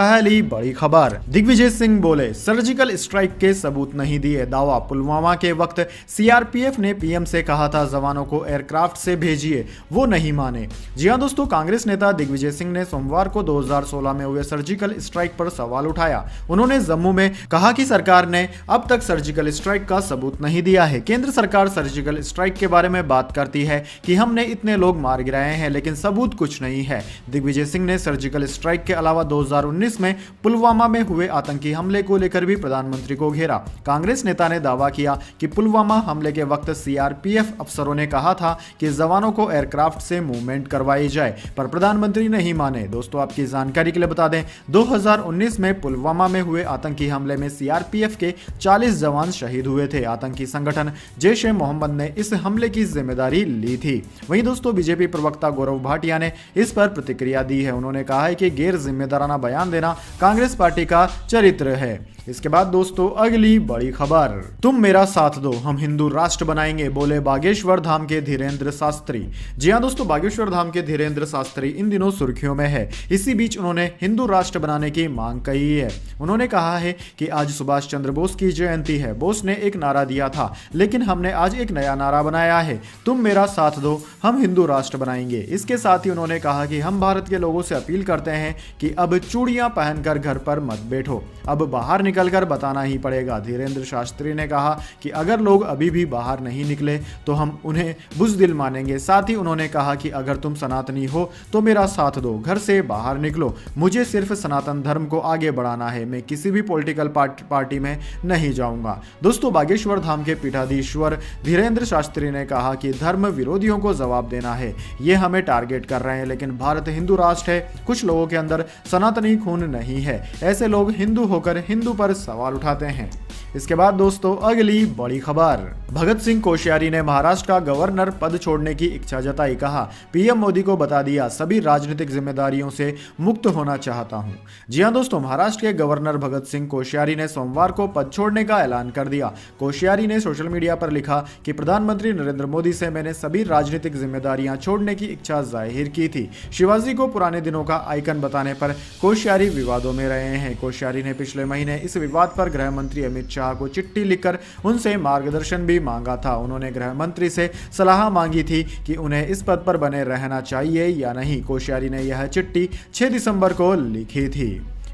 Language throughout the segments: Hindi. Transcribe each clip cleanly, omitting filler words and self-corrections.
पहली बड़ी खबर। दिग्विजय सिंह बोले, सर्जिकल स्ट्राइक के सबूत नहीं दिए, दावा। पुलवामा के वक्त सीआरपीएफ ने पीएम से कहा था जवानों को एयरक्राफ्ट से भेजिए, वो नहीं माने। जी हां दोस्तों, कांग्रेस नेता दिग्विजय सिंह ने सोमवार को 2016 में हुए सर्जिकल स्ट्राइक पर सवाल उठाया। उन्होंने जम्मू में कहा कि सरकार ने अब तक सर्जिकल स्ट्राइक का सबूत नहीं दिया है। केंद्र सरकार सर्जिकल स्ट्राइक के बारे में बात करती है कि हमने इतने लोग मार गिराए हैं, लेकिन सबूत कुछ नहीं है। दिग्विजय सिंह ने सर्जिकल स्ट्राइक के अलावा 2019 में पुलवामा में हुए आतंकी हमले को लेकर भी प्रधानमंत्री को घेरा। कांग्रेस नेता ने दावा किया कि पुलवामा हमले के वक्त सीआरपीएफ अफसरों ने कहा था कि जवानों को एयरक्राफ्ट से मूवमेंट करवाई जाए, पर प्रधानमंत्री नहीं माने। दोस्तों, आपकी जानकारी के लिए बता दें, 2019 में पुलवामा में हुए आतंकी हमले में सीआरपीएफ के 40 जवान शहीद हुए थे। आतंकी संगठन जैश ए मोहम्मद ने इस हमले की जिम्मेदारी ली थी। वहीं दोस्तों, बीजेपी प्रवक्ता गौरव भाटिया ने इस पर प्रतिक्रिया दी है। उन्होंने कहा है कि गैर जिम्मेदाराना बयान देना कांग्रेस पार्टी का चरित्र है। इसके बाद दोस्तों, अगली बड़ी खबर। तुम मेरा साथ दो, हम हिंदू राष्ट्र बनाएंगे, बोले बागेश्वर धाम के धीरेन्द्र शास्त्री। जी हां दोस्तों, बागेश्वर धाम के धीरेन्द्र शास्त्री इन दिनों सुर्खियों में है। इसी बीच उन्होंने हिंदू राष्ट्र बनाने की मांग कही है। उन्होंने कहा है कि आज सुभाष चंद्र बोस की जयंती है। बोस ने एक नारा दिया था, लेकिन हमने आज एक नया नारा बनाया है, तुम मेरा साथ दो, हम हिंदू राष्ट्र बनाएंगे। इसके साथ ही उन्होंने कहा कि हम भारत के लोगों से अपील करते हैं कि अब चूड़ियां पहनकर घर पर मत बैठो, अब बाहर निकलकर बताना ही पड़ेगा। धीरेन्द्र शास्त्री ने कहा कि अगर लोग अभी भी बाहर नहीं निकले तो हम उन्हें बुज़दिल मानेंगे। साथ ही उन्होंने कहा कि अगर तुम सनातनी हो तो मेरा साथ दो, घर से बाहर निकलो, मुझे सिर्फ सनातन धर्म को आगे बढ़ाना है, मैं किसी भी पॉलिटिकल पार्टी में नहीं जाऊंगा। दोस्तों, बागेश्वर धाम के पीठाधीश्वर धीरेन्द्र शास्त्री ने कहा कि धर्म विरोधियों को जवाब देना है, ये हमें टारगेट कर रहे हैं, लेकिन भारत हिंदू राष्ट्र है, कुछ लोगों के अंदर सनातनी खून नहीं है, ऐसे लोग हिंदू होकर हिंदू पर सवाल उठाते हैं। इसके बाद दोस्तों, अगली बड़ी खबर। भगत सिंह कोश्यारी ने महाराष्ट्र का गवर्नर पद छोड़ने की इच्छा जताई। कहा, पीएम मोदी को बता दिया, सभी राजनीतिक जिम्मेदारियों से मुक्त होना चाहता हूं। जी हां दोस्तों, महाराष्ट्र के गवर्नर भगत सिंह कोश्यारी ने सोमवार को पद छोड़ने का ऐलान कर दिया। कोश्यारी ने सोशल मीडिया पर लिखा कि प्रधानमंत्री नरेंद्र मोदी से मैंने सभी राजनीतिक जिम्मेदारियां छोड़ने की इच्छा जाहिर की थी। शिवाजी को पुराने दिनों का आइकन बताने पर कोश्यारी विवादों में रहे हैं। कोश्यारी ने पिछले महीने इस विवाद पर गृह मंत्री अमित शाह को चिट्ठी लिखकर उनसे मार्गदर्शन भी मांगा था। उन्होंने गृह मंत्री से सलाह मांगी थी कि उन्हें इस पद पर बने रहना चाहिए या नहीं। कोश्यारी ने यह चिट्ठी 6 दिसंबर को लिखी थी।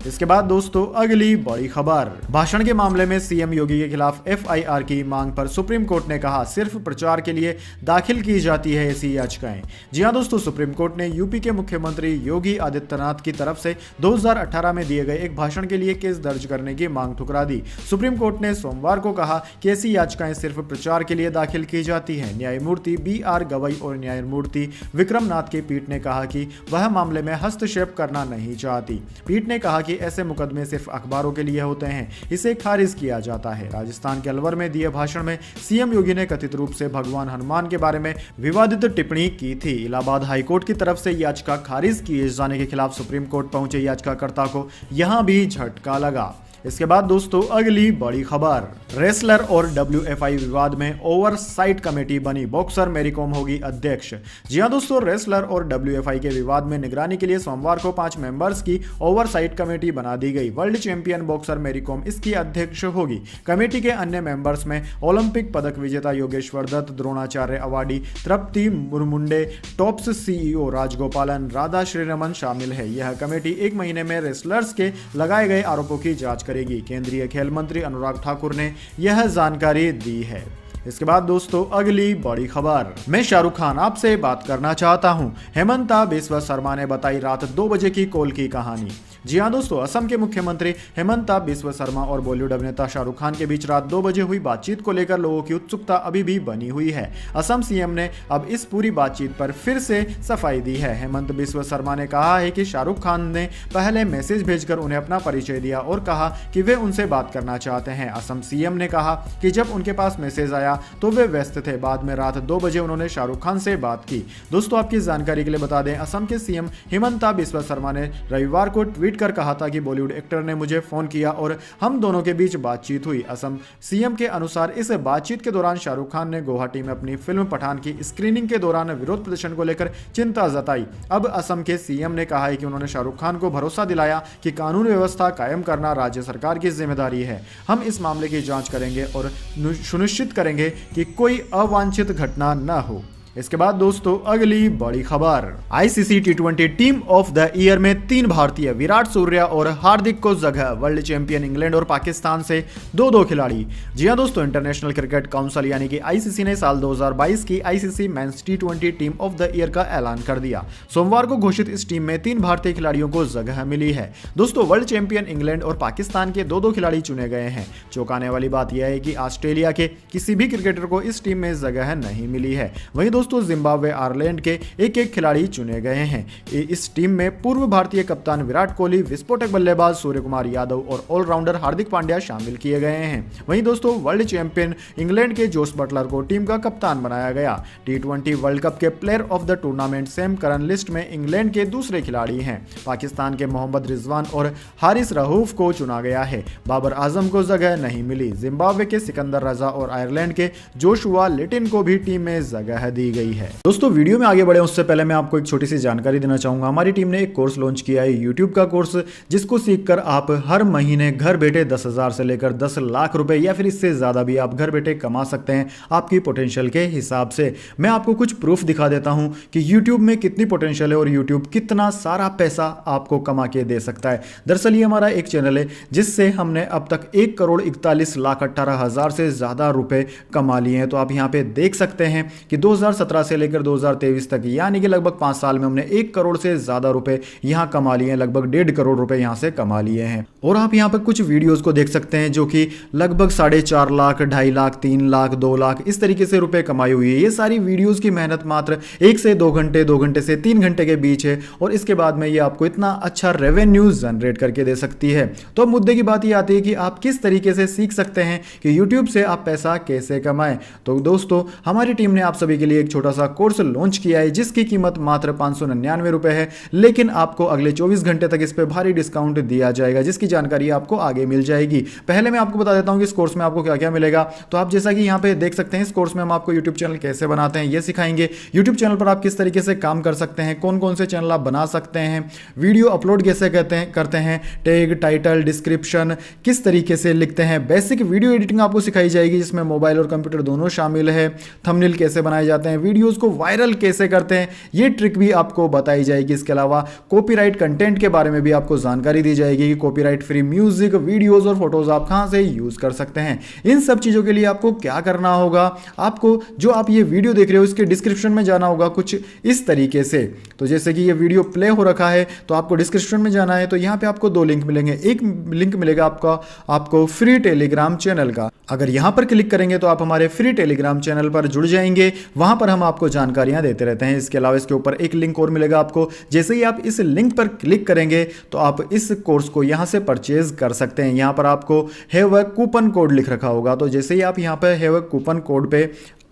इसके बाद दोस्तों, अगली बड़ी खबर। भाषण के मामले में सीएम योगी के खिलाफ एफआईआर की मांग पर सुप्रीम कोर्ट ने कहा, सिर्फ प्रचार के लिए दाखिल की जाती है ऐसी याचिकाएं। जी हां दोस्तों, सुप्रीम कोर्ट ने यूपी के मुख्यमंत्री योगी आदित्यनाथ की तरफ से 2018 में दिए गए एक भाषण के लिए केस दर्ज करने की मांग ठुकरा दी। सुप्रीम कोर्ट ने सोमवार को कहा कि ऐसी याचिकाएं सिर्फ प्रचार के लिए दाखिल की जाती है। न्यायमूर्ति BR गवई और न्यायमूर्ति विक्रम नाथ की पीठ ने कहा कि वह मामले में हस्तक्षेप करना नहीं चाहती। पीठ ने कहा कि ऐसे मुकदमे सिर्फ अखबारों के लिए होते हैं, इसे खारिज किया जाता है। राजस्थान के अलवर में दिए भाषण में सीएम योगी ने कथित रूप से भगवान हनुमान के बारे में विवादित टिप्पणी की थी। इलाहाबाद हाईकोर्ट की तरफ से याचिका खारिज किए जाने के खिलाफ सुप्रीम कोर्ट पहुंचे याचिकाकर्ता को यहां भी झटका लगा। इसके बाद दोस्तों, अगली बड़ी खबर। रेसलर और WFI विवाद में ओवरसाइट कमेटी बनी, बॉक्सर मैरी कॉम होगी अध्यक्ष। जी हां दोस्तों, रेसलर और WFI के विवाद में निगरानी के लिए सोमवार को 5 मेंबर्स की ओवरसाइट कमेटी बना दी गई। World champion boxer Mary Kom इसकी अध्यक्ष होगी। कमेटी के अन्य मेंबर्स में ओलंपिक पदक विजेता योगेश्वर दत्त, द्रोणाचार्य अवार्डी तृप्ति मुर्मुंडे, टॉप्स CEO राजगोपालन, राधा श्रीरमन शामिल है। यह कमेटी 1 महीने में रेसलर्स के लगाए गए आरोपों की जांच करेगी। केंद्रीय खेल मंत्री अनुराग ठाकुर ने यह जानकारी दी है। इसके बाद दोस्तों, अगली बड़ी खबर। मैं शाहरुख खान आपसे बात करना चाहता हूं, हेमंता बिस्वा शर्मा ने बताई रात 2 बजे की कॉल की कहानी। जी हां दोस्तों, असम के मुख्यमंत्री हेमंता बिस्वा शर्मा और बॉलीवुड अभिनेता शाहरुख खान के बीच रात 2 बजे हुई बातचीत को लेकर लोगों की उत्सुकता अभी भी बनी हुई है। असम सीएम ने अब इस पूरी बातचीत पर फिर से सफाई दी है। हेमंत बिस्वा शर्मा ने कहा है कि शाहरुख खान ने पहले मैसेज भेजकर उन्हें अपना परिचय दिया और कहा कि वे उनसे बात करना चाहते हैं। असम सीएम ने कहा कि जब उनके पास मैसेज आया तो वे व्यस्त थे। बाद में रात 2 बजे उन्होंने शाहरुख खान से बात की। दोस्तों, आपकी जानकारी के लिए बता दें, असम के सीएम हेमंता बिस्वा शर्मा ने रविवार को ट्वीट कर कहा था कि बॉलीवुड एक्टर ने मुझे फोन किया और हम दोनों के बीच बातचीत हुई। असम सीएम के अनुसार इस बातचीत के दौरान शाहरुख खान ने गुवाहाटी में अपनी फिल्म पठान की स्क्रीनिंग के दौरान विरोध प्रदर्शन को लेकर चिंता जताई। अब असम के सीएम ने कहा है कि उन्होंने शाहरुख खान को भरोसा दिलाया कि कानून व्यवस्था कायम करना राज्य सरकार की जिम्मेदारी है। हम इस मामले की जांच करेंगे और सुनिश्चित करेंगे कि कोई अवांछित घटना न हो। इसके बाद दोस्तों अगली बड़ी खबर, ICC T20 team of the year में 3 भारतीय विराट सूर्या और हार्दिक को जगह। वर्ल्ड चैंपियन इंग्लैंड और पाकिस्तान से 2-2 खिलाड़ी। जी हां दोस्तों, इंटरनेशनल क्रिकेट काउंसिल यानी कि आईसीसी ने साल 2022 की ICC men's T20 team of the year का ऐलान कर दिया। सोमवार को घोषित इस टीम में 3 भारतीय खिलाड़ियों को जगह मिली है। दोस्तों वर्ल्ड चैंपियन इंग्लैंड और पाकिस्तान के 2-2 खिलाड़ी चुने गए हैं। चौंकाने वाली बात यह है कि ऑस्ट्रेलिया के किसी भी क्रिकेटर को इस टीम में जगह नहीं मिली है। वहीं दोस्तों जिम्बाब्वे आयरलैंड के एक खिलाड़ी चुने गए हैं। इस टीम में पूर्व भारतीय कप्तान विराट कोहली, विस्फोटक बल्लेबाज सूर्य कुमार यादव और ऑलराउंडर हार्दिक पांड्या शामिल किए गए हैं। वहीं दोस्तों वर्ल्ड चैंपियन इंग्लैंड के जोस बटलर को टीम का कप्तान बनाया गया। टी20 वर्ल्ड कप के player of the tournament Sam Curran list में इंग्लैंड के दूसरे खिलाड़ी हैं। पाकिस्तान के मोहम्मद रिजवान और हारिस रऊफ को चुना गया है। बाबर आजम को जगह नहीं मिली। जिम्बाब्वे के सिकंदर रजा और आयरलैंड के जोशुआ लिटिन को भी टीम में जगह दी गई है। दोस्तों वीडियो में आगे बढ़े उससे पहले मैं आपको एक छोटी सी जानकारी देना चाहूंगा। हमारी टीम ने एक कोर्स लॉन्च किया है, यूट्यूब का कोर्स, जिसको सीखकर आप हर महीने घर बैठे 10,000 से लेकर 10 लाख रुपए या फिर इससे ज्यादा भी आप घर बैठे कमा सकते हैं आपकी पोटेंशियल के हिसाब से। मैं आपको कुछ प्रूफ दिखा देता हूं कि यूट्यूब में कितनी पोटेंशियल है और यूट्यूब कितना सारा पैसा आपको कमा के दे सकता है। दरअसल ये हमारा एक चैनल है जिससे हमने अब तक 1,41,18,000 से ज्यादा रुपए कमा लिए हैं। तो आप यहाँ पे देख सकते हैं कि 2017 से लेकर 2023 तक यानी कि लगभग 5 साल में हमने 1 करोड़ से ज्यादा रुपए यहां कमा लिए हैं। लगभग 1.5 करोड़ रुपए यहां से कमा लिए हैं। और आप यहां पर कुछ वीडियोस को देख सकते हैं जो कि लगभग 4.5 लाख, 2.5 लाख, 3 लाख, 2 लाख इस तरीके से रुपए कमाई हुई है। ये सारी वीडियोस की मेहनत मात्र 1 से 2 घंटे, 2 घंटे से 3 घंटे के बीच है और इसके बाद में ये आपको इतना अच्छा रेवेन्यू जनरेट करके दे सकती है। तो मुद्दे की बात ये आती है कि आप किस तरीके से सीख सकते हैं कि यूट्यूब से आप पैसा कैसे कमाएं। तो दोस्तों हमारी टीम ने आप सभी के लिए एक छोटा सा कोर्स लॉन्च किया है जिसकी कीमत मात्र 599 रुपए है, लेकिन आपको अगले 24 घंटे तक इस पे भारी डिस्काउंट दिया जाएगा जिसकी जानकारी आपको आगे मिल जाएगी। पहले मैं आपको बता देता हूं कि इस कोर्स में आपको क्या क्या मिलेगा। तो आप जैसा कि यहां पे देख सकते हैं, इस कोर्स में हम आपको यूट्यूब चैनल कैसे बनाते हैं ये सिखाएंगे। यूट्यूब चैनल पर आप किस तरीके से काम कर सकते हैं, कौन कौन से चैनल आप बना सकते हैं, वीडियो अपलोड कैसे करते हैं, टैग, टाइटल, डिस्क्रिप्शन किस तरीके से लिखते हैं, बेसिक वीडियो एडिटिंग आपको सिखाई जाएगी जिसमें मोबाइल और कंप्यूटर दोनों शामिल है, थंबनेल कैसे बनाए जाते हैं, वीडियोस को वायरल कैसे करते हैं ये ट्रिक भी आपको बताई जाएगी। इसके अलावा कॉपीराइट कंटेंट के बारे में भी आपको जानकारी दी जाएगी कि कॉपीराइट फ्री म्यूजिक, वीडियोस और फोटोज आप कहां से यूज कर सकते हैं। इन सब चीजों के लिए आपको क्या करना होगा, आपको जो आप ये वीडियो देख रहे हो इसके डिस्क्रिप्शन में जाना होगा कुछ इस तरीके से। तो जैसे कि ये वीडियो प्ले हो रखा है तो आपको डिस्क्रिप्शन में जाना है, तो यहां पे आपको 2 लिंक मिलेंगे। एक लिंक मिलेगा आपको फ्री टेलीग्राम चैनल का। अगर यहां पर क्लिक करेंगे तो आप हमारे फ्री टेलीग्राम चैनल पर जुड़ जाएंगे। वहां पर हम आपको जानकारियां देते रहते हैं। इसके अलावा इसके ऊपर एक लिंक और मिलेगा आपको। जैसे ही आप इस लिंक पर क्लिक करेंगे तो आप इस कोर्स को यहां से परचेज कर सकते हैं। यहां पर आपको हैव अ कूपन कोड लिख रखा होगा। तो जैसे ही आप यहां पर हैव अ कूपन कोड पे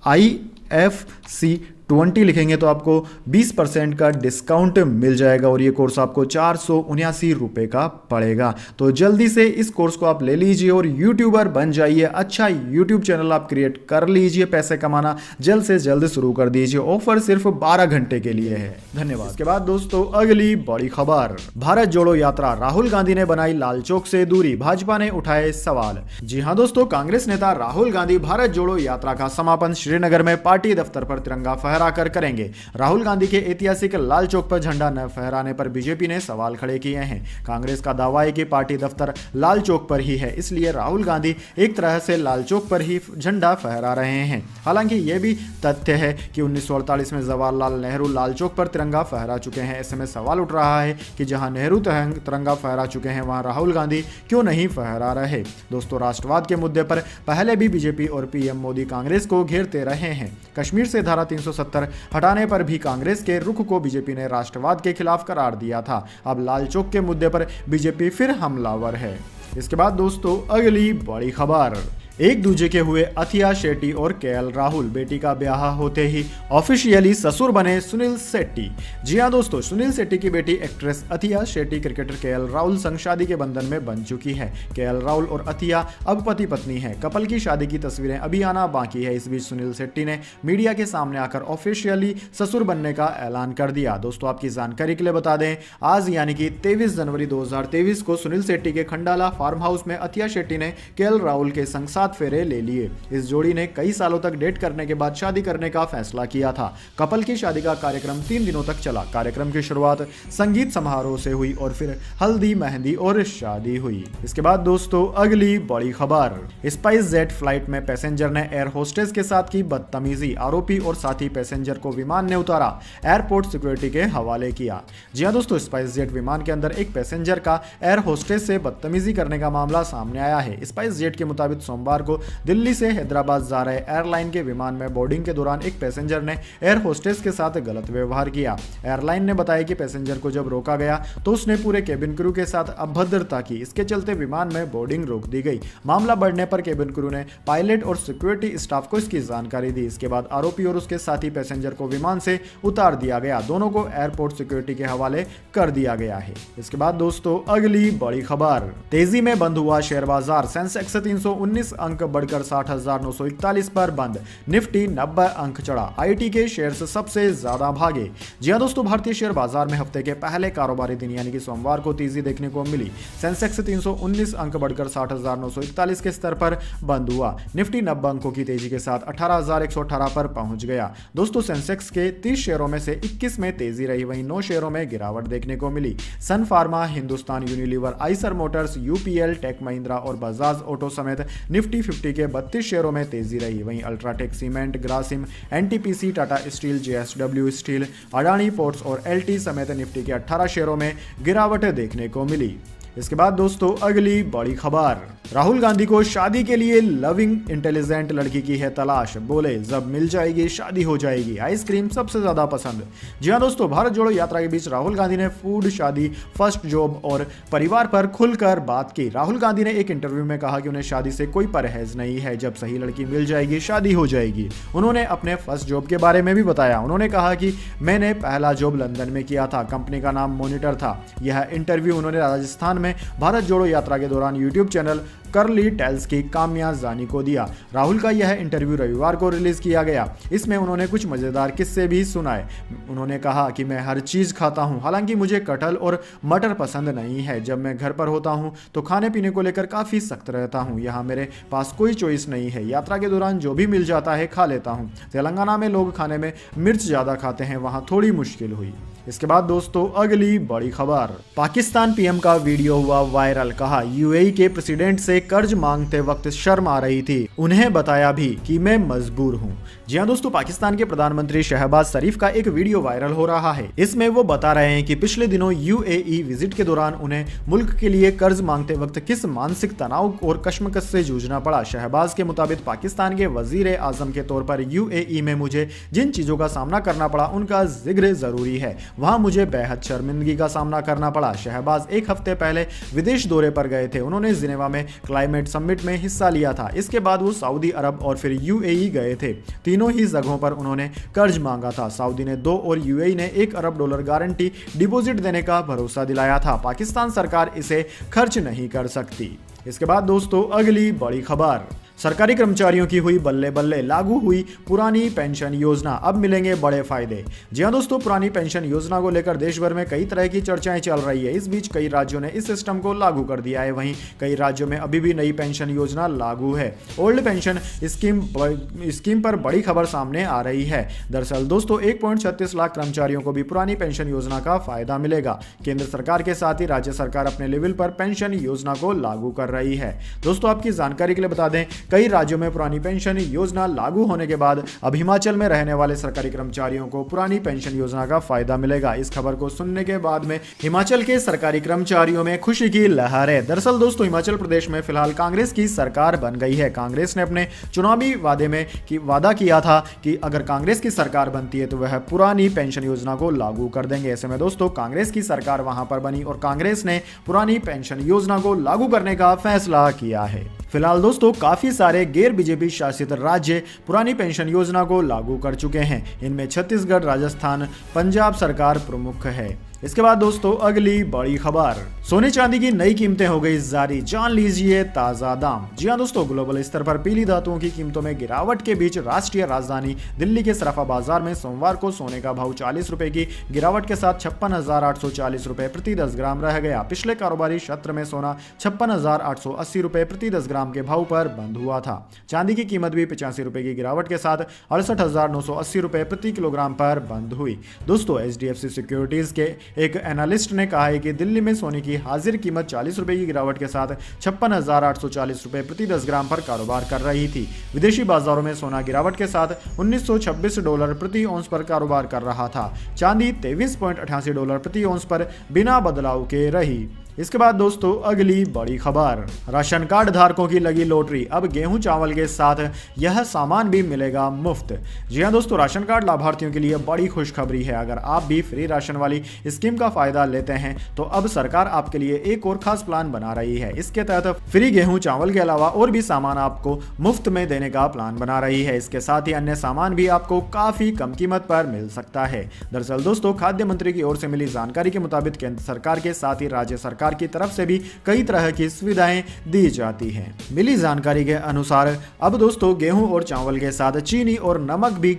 IFC20 लिखेंगे तो आपको 20% का डिस्काउंट मिल जाएगा और ये कोर्स आपको 479 रुपए का पड़ेगा। तो जल्दी से इस कोर्स को आप ले लीजिए और यूट्यूबर बन जाइए। अच्छा यूट्यूब चैनल आप क्रिएट कर लीजिए। पैसे कमाना जल्द से जल्द शुरू कर दीजिए। ऑफर सिर्फ 12 घंटे के लिए है। धन्यवाद। इसके बाद दोस्तों अगली बड़ी खबर, भारत जोड़ो यात्रा, राहुल गांधी ने बनाई लाल चौक से दूरी, भाजपा ने उठाए सवाल। जी हां दोस्तों, कांग्रेस नेता राहुल गांधी भारत जोड़ो यात्रा का समापन श्रीनगर में पार्टी दफ्तर पर तिरंगा फहराकर करेंगे। राहुल गांधी के ऐतिहासिक लाल चौक पर झंडा न फहराने पर बीजेपी ने सवाल खड़े किए हैं। कांग्रेस का दावा है कि पार्टी दफ्तर लाल चौक पर ही है, इसलिए राहुल गांधी एक तरह से लाल चौक पर ही झंडा फहरा रहे हैं। हालांकि यह भी तथ्य है कि 1948 में जवाहरलाल नेहरू लाल चौक पर तिरंगा फहरा चुके हैं। ऐसे में सवाल उठ रहा है कि जहां नेहरू तिरंगा फहरा चुके हैं वहां राहुल गांधी क्यों नहीं फहरा रहे। दोस्तों, राष्ट्रवाद के मुद्दे पर पहले भी बीजेपी और पीएम मोदी कांग्रेस को घेरते रहे हैं। कश्मीर से धारा 370 हटाने पर भी कांग्रेस के रुख को बीजेपी ने राष्ट्रवाद के खिलाफ करार दिया था। अब लाल चौक के मुद्दे पर बीजेपी फिर हमलावर है। इसके बाद दोस्तों अगली बड़ी खबर, एक दूजे के हुए अथिया शेट्टी और केएल राहुल। बेटी का ब्याह होते ही ऑफिशियली ससुर बने सुनील शेट्टी। जी हां दोस्तों, सुनील शेट्टी की बेटी एक्ट्रेस अथिया शेट्टी क्रिकेटर केएल राहुल संग शादी के बंधन में बन चुकी है। केएल राहुल और अथिया अब पति पत्नी हैं। कपल की शादी की तस्वीरें अभी आना बाकी है। इस बीच सुनील शेट्टी ने मीडिया के सामने आकर ऑफिशियली ससुर बनने का ऐलान कर दिया। दोस्तों आपकी जानकारी के लिए बता दें, आज यानी कि 23 जनवरी 2023 को सुनील शेट्टी के खंडाला फार्म हाउस में अथिया शेट्टी ने केएल राहुल के संग 7 फेरे ले लिए। इस जोड़ी ने कई सालों तक डेट करने के बाद शादी करने का फैसला किया था। कपल की शादी का कार्यक्रम 3 दिनों तक चला। कार्यक्रम की शुरुआत संगीत समारोह से हुई और फिर हल्दी, मेहंदी और शादी हुई। इसके बाद दोस्तों अगली बड़ी खबर, स्पाइस जेट फ्लाइट में पैसेंजर ने एयर होस्टेस के साथ की बदतमीजी। आरोपी और साथी पैसेंजर को विमान ने उतारा, एयरपोर्ट सिक्योरिटी के हवाले किया। जी हां दोस्तों, स्पाइस जेट विमान के अंदर एक पैसेंजर का एयर होस्टेस से बदतमीजी करने का मामला सामने आया है। स्पाइस जेट के मुताबिक सोमवार को दिल्ली से हैदराबाद जा रहे एयरलाइन के विमान में बोर्डिंग के दौरान एक पैसेंजर ने एयर होस्टेस के साथ गलत व्यवहार किया। एयरलाइन ने बताया कि पैसेंजर को जब रोका गया तो उसने पूरे केबिन क्रू के साथ अभद्रता की। इसके चलते विमान में बोर्डिंग रोक दी गई। मामला बढ़ने पर केबिन क्रू ने पायलट और सिक्योरिटी स्टाफ को इसकी जानकारी दी। इसके बाद आरोपी और उसके साथी पैसेंजर को विमान से उतार दिया गया। दोनों को एयरपोर्ट सिक्योरिटी के हवाले कर दिया गया है। इसके बाद दोस्तों अगली बड़ी खबर, तेजी में बंद हुआ शेयर बाजार। सेंसेक्स 319 अंक बढ़कर 60,941 पर बंद। निफ्टी 90 अंक चढ़ा। आईटी के शेयर्स सबसे ज्यादा भागे। जी हां दोस्तों, भारतीय शेयर बाजार में हफ्ते के पहले कारोबारी दिन यानी कि सोमवार को तेजी देखने को मिली। सेंसेक्स 319 अंक बढ़कर 60,941 के स्तर पर बंद हुआ। निफ्टी 90 अंकों की तेजी के साथ 18,118 पर पहुंच गया। दोस्तों सेंसेक्स के 30 शेयरों में से 21 में तेजी रही, वहीं 9 शेयरों में गिरावट देखने को मिली। Sun Pharma, Hindustan Unilever, Eicher Motors, UPL, Tech Mahindra और बजाज ऑटो समेत निफ्टी 50 के 32 शेयरों में तेजी रही। वहीं UltraTech cement, Grasim, NTPC, Tata steel, JSW steel, Adani ports और एलटी समेत निफ्टी के 18 शेयरों में गिरावट देखने को मिली। इसके बाद दोस्तों अगली बड़ी खबर, राहुल गांधी को शादी के लिए लविंग इंटेलिजेंट लड़की की है तलाश। बोले जब मिल जाएगी शादी हो जाएगी, आइसक्रीम सबसे ज्यादा पसंद। जी हां दोस्तों, भारत जोड़ो यात्रा के बीच राहुल गांधी ने फूड, शादी, फर्स्ट जॉब और परिवार पर खुलकर बात की। राहुल गांधी ने एक इंटरव्यू में कहा कि उन्हें शादी से कोई परहेज नहीं है, जब सही लड़की मिल जाएगी शादी हो जाएगी। उन्होंने अपने फर्स्ट जॉब के बारे में भी बताया। उन्होंने कहा कि मैंने पहला जॉब लंदन में किया था, कंपनी का नाम मॉनिटर था। यह इंटरव्यू उन्होंने राजस्थान में भारत जोड़ो यात्रा के दौरान यूट्यूब चैनल करली टेल्स की काम्या जानी को दिया। राहुल का यह इंटरव्यू रविवार को रिलीज किया गया। इसमें उन्होंने कुछ मजेदार किस्से भी सुनाए। उन्होंने कहा कि मैं हर चीज खाता हूं, हालांकि मुझे कटहल और मटर पसंद नहीं है। जब मैं घर पर होता हूं तो खाने पीने को लेकर काफी सख्त रहता हूं। यहाँ मेरे पास कोई चॉइस नहीं है। यात्रा के दौरान जो भी मिल जाता है खा लेता हूं। तेलंगाना में लोग खाने में मिर्च ज्यादा खाते हैं, वहां थोड़ी मुश्किल हुई। इसके बाद दोस्तों अगली बड़ी खबर, पाकिस्तान पीएम का वीडियो हुआ वायरल। कहा यूएई के प्रेसिडेंट से कर्ज मांगते वक्त शर्म आ रही थी, उन्हें बताया भी कि मैं मजबूर हूं। जी हां दोस्तों, पाकिस्तान के प्रधानमंत्री शहबाज शरीफ का एक वीडियो वायरल हो रहा है। इसमें वो बता रहे हैं कि पिछले दिनों यूएई विजिट के दौरान उन्हें मुल्क के लिए कर्ज मांगते वक्त किस मानसिक तनाव और कश्मकश से जूझना पड़ा। शहबाज के मुताबिक पाकिस्तान के वजीर आजम के तौर पर यूएई में मुझे जिन चीजों का सामना करना पड़ा उनका जिक्र जरूरी है। वहां मुझे बेहद शर्मिंदगी का सामना करना पड़ा। शहबाज एक हफ्ते पहले विदेश दौरे पर गए थे। उन्होंने जिनेवा में क्लाइमेट समिट में हिस्सा लिया था। इसके बाद वो सऊदी अरब और फिर यूएई गए थे। तीनों ही जगहों पर उन्होंने कर्ज मांगा था। सऊदी ने 2 और यूएई ने $1 अरब गारंटी डिपॉजिट देने का भरोसा दिलाया था। पाकिस्तान सरकार इसे खर्च नहीं कर सकती। इसके बाद दोस्तों अगली बड़ी खबर, सरकारी कर्मचारियों की हुई बल्ले बल्ले, लागू हुई पुरानी पेंशन योजना, अब मिलेंगे बड़े फायदे। जी हां दोस्तों, पुरानी पेंशन योजना को लेकर देश भर में कई तरह की चर्चाएं चल रही है। इस बीच कई राज्यों ने इस सिस्टम को लागू कर दिया है, वहीं कई राज्यों में अभी भी नई पेंशन योजना लागू है। ओल्ड पेंशन स्कीम पर बड़ी खबर सामने आ रही है। दरअसल दोस्तों 1.36 लाख कर्मचारियों को भी पुरानी पेंशन योजना का फायदा मिलेगा। केंद्र सरकार के साथ ही राज्य सरकार अपने लेवल पर पेंशन योजना को लागू कर रही है। दोस्तों आपकी जानकारी के लिए बता दें, कई राज्यों में पुरानी पेंशन योजना लागू होने के बाद अब हिमाचल में रहने वाले सरकारी कर्मचारियों को पुरानी पेंशन योजना का फायदा मिलेगा। इस खबर को सुनने के बाद में हिमाचल के सरकारी कर्मचारियों में खुशी की लहर है। दरअसल दोस्तों हिमाचल प्रदेश में फिलहाल कांग्रेस की सरकार बन गई है। कांग्रेस ने अपने चुनावी वादे में वादा किया था कि अगर कांग्रेस की सरकार बनती है तो वह पुरानी पेंशन योजना को लागू कर देंगे। ऐसे में दोस्तों कांग्रेस की सरकार वहां पर बनी और कांग्रेस ने पुरानी पेंशन योजना को लागू करने का फैसला किया है। फिलहाल दोस्तों काफी सारे गैर बीजेपी शासित राज्य पुरानी पेंशन योजना को लागू कर चुके हैं। इनमें छत्तीसगढ़, राजस्थान, पंजाब सरकार प्रमुख है। इसके बाद दोस्तों अगली बड़ी खबर, सोने चांदी की नई कीमतें हो गई जारी, जान लीजिए ताजा दाम। जी हां दोस्तों, ग्लोबल स्तर पर पीली धातुओं की कीमतों में गिरावट के बीच राष्ट्रीय राजधानी दिल्ली के सराफा बाजार में सोमवार को सोने का भाव 40 रुपए की गिरावट के साथ 56,840 रुपए प्रति 10 ग्राम रह गया। पिछले कारोबारी सत्र में सोना 56,880 रुपए प्रति 10 ग्राम के भाव पर बंद हुआ था। चांदी की कीमत भी 85 रुपए की गिरावट के साथ 68,980 रुपए प्रति किलोग्राम पर बंद हुई। दोस्तों HDFC सिक्योरिटीज के एक एनालिस्ट ने कहा है कि दिल्ली में सोने की हाजिर कीमत 40 रुपए की गिरावट के साथ 56,840 रुपए प्रति 10 ग्राम पर कारोबार कर रही थी। विदेशी बाजारों में सोना गिरावट के साथ $1926 प्रति औंस पर कारोबार कर रहा था। चांदी $23.88 प्रति औंस पर बिना बदलाव के रही। इसके बाद दोस्तों अगली बड़ी खबर, राशन कार्ड धारकों की लगी लॉटरी, अब गेहूं चावल के साथ यह सामान भी मिलेगा मुफ्त। जी हां दोस्तों, राशन कार्ड लाभार्थियों के लिए बड़ी खुशखबरी है। अगर आप भी फ्री राशन वाली स्कीम का फायदा लेते हैं तो अब सरकार आपके लिए एक और खास प्लान बना रही है। इसके तहत फ्री गेहूं चावल के अलावा और भी सामान आपको मुफ्त में देने का प्लान बना रही है। इसके साथ ही अन्य सामान भी आपको काफी कम कीमत पर मिल सकता है। दरअसल दोस्तों, खाद्य मंत्री की ओर से मिली जानकारी के मुताबिक केंद्र सरकार के साथ ही राज्य सरकार की तरफ से भी कई तरह की सुविधाएं दी जाती हैं। मिली जानकारी के अनुसार अब दोस्तों गेहूं और चावल के साथ चीनी और नमक भी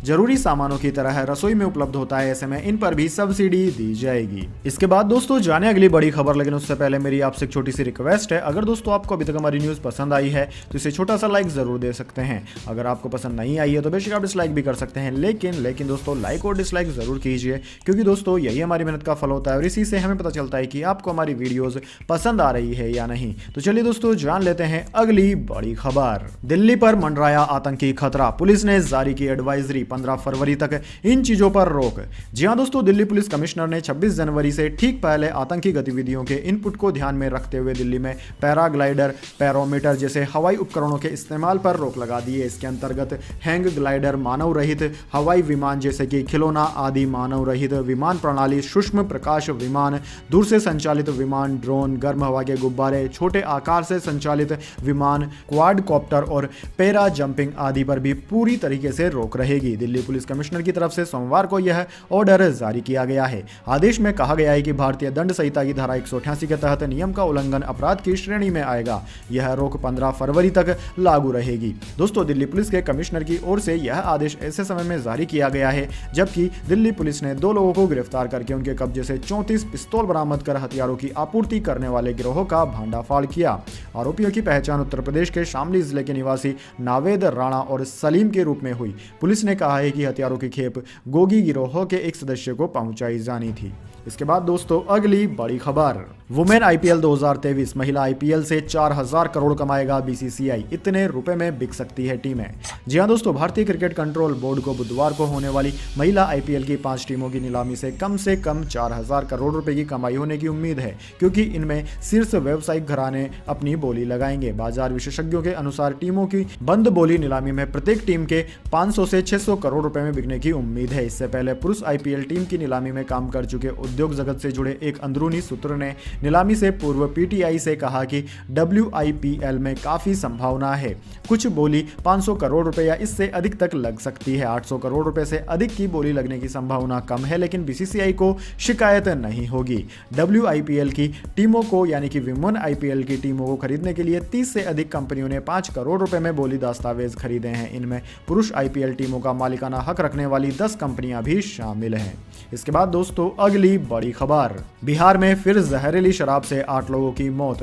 जरूरी सामानों की तरह रसोई में उपलब्ध होता है। ऐसे में इन पर भी सब्सिडी दी जाएगी। इसके बाद दोस्तों जाने अगली बड़ी खबर, लेकिन उससे पहले मेरी आपसे एक छोटी सी रिक्वेस्ट है। अगर दोस्तों आपको अभी तक हमारी न्यूज पसंद आई है तो इसे छोटा सा लाइक जरूर दे सकते हैं। अगर आपको पसंद नहीं आई है तो बेशक आप डिसलाइक भी कर सकते हैं, लेकिन दोस्तों लाइक और डिसलाइक जरूर कीजिए, क्योंकि दोस्तों यही हमारी मेहनत का फल होता है और इसी से हमें पता चलता है कि आपको हमारी वीडियोस पसंद आ रही है या नहीं। तो चलिए दोस्तों जान लेते हैं अगली बड़ी खबर, दिल्ली पर मंडराया आतंकी खतरा, पुलिस ने जारी की एडवाइजरी, 15 फरवरी तक इन चीजों पर रोक। जी हां दोस्तों, दिल्ली पुलिस कमिश्नर ने 26 जनवरी से ठीक पहले आतंकी गतिविधियों के इनपुट को ध्यान में रखते हुए दिल्ली में पैराग्लाइडर, पैरोमीटर जैसे हवाई उपकरणों के इस्तेमाल पर रोक लगा दी है। इसके अंतर्गत हैंग ग्लाइडर, मानव रहित हवाई विमान जैसे कि खिलौना आदि मानव रहित विमान प्रणाली, सूक्ष्म प्रकाश विमान, दूर से संचालित विमान, ड्रोन, गर्म हवा के गुब्बारे, छोटे आकार से संचालित विमान, क्वाडकॉप्टर और पैरा जंपिंग आदि पर भी पूरी तरीके से रोक रहेगी। दिल्ली पुलिस कमिश्नर की तरफ से सोमवार को यह ऑर्डर जारी किया गया है। आदेश में कहा गया है कि भारतीय दंड संहिता की धारा 188 के तहत नियम का उल्लंघन अपराध की श्रेणी में आएगा। यह रोक 15 फरवरी तक लागू रहेगी। दोस्तों दिल्ली पुलिस के कमिश्नर की ओर से यह आदेश ऐसे समय में जारी किया गया है जबकि दिल्ली पुलिस ने 2 लोगों को गिरफ्तार करके उनके कब्जे से 34 पिस्तौल बरामद कर हथियारों की आपूर्ति करने वाले गिरोह का भंडाफाड़ किया। आरोपियों की पहचान उत्तर प्रदेश के शामली जिले के निवासी नावेद राणा और सलीम के रूप में हुई। पुलिस ने कहा है कि हथियारों की खेप गोगी गिरोह के एक सदस्य को पहुंचाई जानी थी। इसके बाद दोस्तों अगली बड़ी खबर, वुमेन IPL 2023, महिला IPL से 4,000 करोड़ कमाएगा BCCI, इतने रुपए में बिक सकती है टीमें। जी हां दोस्तों, भारतीय क्रिकेट कंट्रोल बोर्ड को बुधवार को होने वाली महिला IPL की 5 टीमों की नीलामी से कम 4,000 करोड़ रुपए की कमाई होने की उम्मीद है, क्योंकि इनमें शीर्ष व्यावसायिक घराने अपनी बोली लगाएंगे। बाजार विशेषज्ञों के अनुसार टीमों की बंद बोली नीलामी में प्रत्येक टीम के 500 से 600 करोड़ रुपए में बिकने की उम्मीद है। इससे पहले पुरुष IPL टीम की नीलामी में काम कर चुके उद्योग जगत से जुड़े एक अंदरूनी सूत्र ने नीलामी से पूर्व PTI से कहा कि WIPL में काफी संभावना है। कुछ बोली 500 करोड़ रुपए या इससे अधिक तक लग सकती है। 800 करोड़ रुपए से अधिक की बोली लगने की संभावना कम है, लेकिन BCCI को शिकायत नहीं होगी। WIPL की टीमों को यानी कि वुमेन IPL की टीमों को खरीदने के लिए 30 से अधिक कंपनियों ने 5 करोड़ रुपए में बोली दस्तावेज खरीदे हैं। इनमें पुरुष IPL टीमों का मालिकाना हक रखने वाली 10 कंपनियां भी शामिल हैं। इसके बाद दोस्तों अगली बड़ी खबर, बिहार में फिर जहरीली शराब से 8 लोगों की मौत,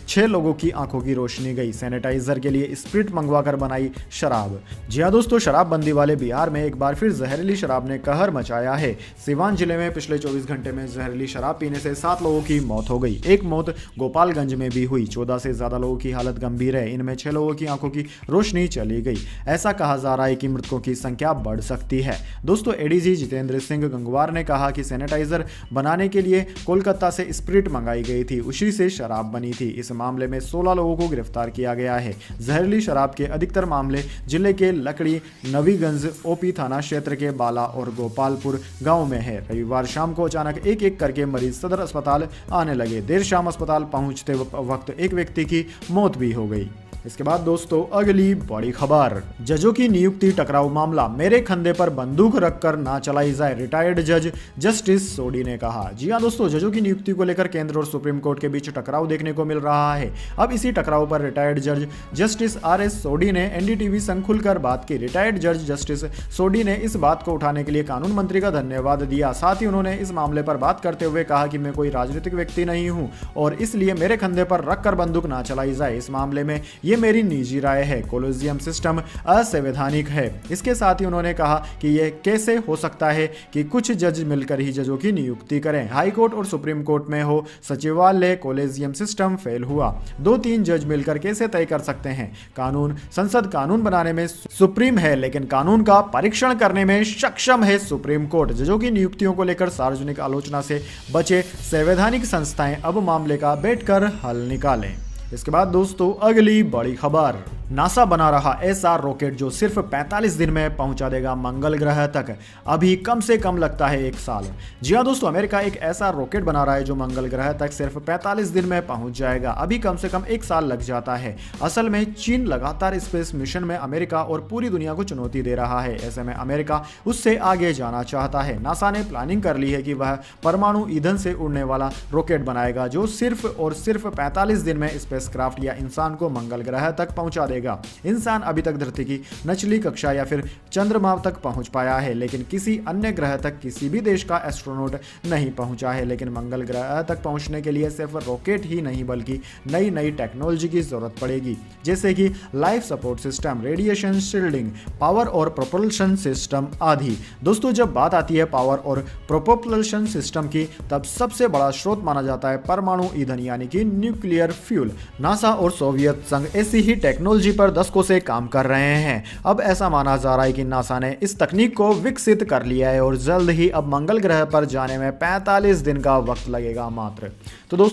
6 लोगों की आंखों की रोशनी गई। सैनिटाइजर के लिए स्प्रिट मंगवाकर बनाई शराब। जी हां दोस्तों, शराबबंदी वाले बिहार में एक बार फिर जहरीली शराब ने कहर मचाया है। सिवान जिले में पिछले 24 घंटे में जहरीली शराब पीने से 7 लोगों की मौत हो गई। एक मौत गोपालगंज में भी हुई। 14 से ज्यादा लोगों की हालत गंभीर है। इनमें 6 लोगों की आंखों की रोशनी चली गई। ऐसा कहा जा रहा है कि मृतकों की संख्या बढ़ सकती है। दोस्तों ADG जितेंद्र सिंह गंगवार ने कहा कि सैनिटाइजर बनाने के लिए कोलकाता से स्प्रिट मंगाई गई थी, उसी से शराब बनी थी। इस मामले में 16 लोगों को गिरफ्तार किया गया है। जहरीली शराब के अधिकतर मामले जिले के लकड़ी, नवीगंज OP थाना क्षेत्र के बाला और गोपालपुर गांव में है। रविवार शाम को अचानक एक एक करके मरीज सदर अस्पताल आने लगे। देर शाम अस्पताल पहुंचते वक्त एक व्यक्ति की मौत भी हो गई। इसके बाद दोस्तों अगली बड़ी खबर, जजों की नियुक्ति टकराव मामला, मेरे कंधे पर बंदूक रखकर ना चलाई जाए, रिटायर्ड जज जस्टिस सोडी ने कहा। जी हां दोस्तों, जजों की नियुक्ति को लेकर केंद्र और सुप्रीम कोर्ट के बीच टकराव देखने को मिल रहा है। अब इसी टकराव पर रिटायर्ड जज जस्टिस RS सोडी ने NDTV संग खुलकर बात की। रिटायर्ड जज जस्टिस सोडी ने इस बात को उठाने के लिए कानून मंत्री का धन्यवाद दिया। साथ ही उन्होंने इस मामले पर बात करते हुए कहा कि मैं कोई राजनीतिक व्यक्ति नहीं हूं और इसलिए मेरे कंधे पर रखकर बंदूक ना चलाई जाए। इस मामले में ये मेरी निजी राय है। कोलिजियम सिस्टम असंवैधानिक है। इसके साथ ही उन्होंने कहा कि यह कैसे हो सकता है कि कुछ जज मिलकर ही जजों की नियुक्ति करें। हाई कोर्ट और सुप्रीम कोर्ट में हो सचिवालय, कोलिजियम सिस्टम फेल हुआ। 2-3 जज मिलकर कैसे तय कर सकते हैं? कानून, संसद कानून बनाने में सुप्रीम है, लेकिन कानून का परीक्षण करने में सक्षम है सुप्रीम कोर्ट। जजों की नियुक्तियों को लेकर सार्वजनिक आलोचना से बचे संवैधानिक संस्थाएं अब मामले का बैठकर हल निकालें। इसके बाद दोस्तों अगली बड़ी खबर, नासा बना रहा ऐसा रॉकेट जो सिर्फ 45 दिन में पहुंचा देगा मंगल ग्रह तक। अभी कम से कम लगता है 1 साल। जी हां दोस्तों, अमेरिका एक ऐसा रॉकेट बना रहा है जो मंगल ग्रह तक सिर्फ 45 दिन में पहुंच जाएगा। अभी कम से कम 1 साल लग जाता है। असल में चीन लगातार स्पेस मिशन में अमेरिका और पूरी दुनिया को चुनौती दे रहा है। ऐसे में अमेरिका उससे आगे जाना चाहता है। नासा ने प्लानिंग कर ली है कि वह परमाणु ईंधन से उड़ने वाला रॉकेट बनाएगा जो सिर्फ और सिर्फ 45 दिन में स्पेसक्राफ्ट या इंसान को मंगल ग्रह तक पहुंचा देगा। इंसान अभी तक धरती की निचली कक्षा या फिर चंद्रमा तक पहुंच पाया है, लेकिन किसी अन्य ग्रह तक किसी भी देश का एस्ट्रोनॉट नहीं पहुंचा है। लेकिन मंगल ग्रह तक पहुंचने के लिए सिर्फ रॉकेट ही नहीं बल्कि नई नई टेक्नोलॉजी की जरूरत पड़ेगी, जैसे कि life support system, radiation shielding, power और प्रोपल्शन सिस्टम आदि। दोस्तों, जब बात आती है पावर और प्रोपल्शन सिस्टम की, तब सबसे बड़ा स्रोत माना जाता है परमाणु ईंधन यानी कि न्यूक्लियर फ्यूल। नासा और सोवियत संघ ऐसी ही टेक्नोलॉजी पर दशकों से काम कर रहे हैं। अब ऐसा माना जा रहा है कि नासा ने इस तकनीक को विकसित कर लिया है और जल्द ही अब मंगल ग्रह पर जाने में 45 दिन का वक्त लगेगा मात्र। तो दोस्तों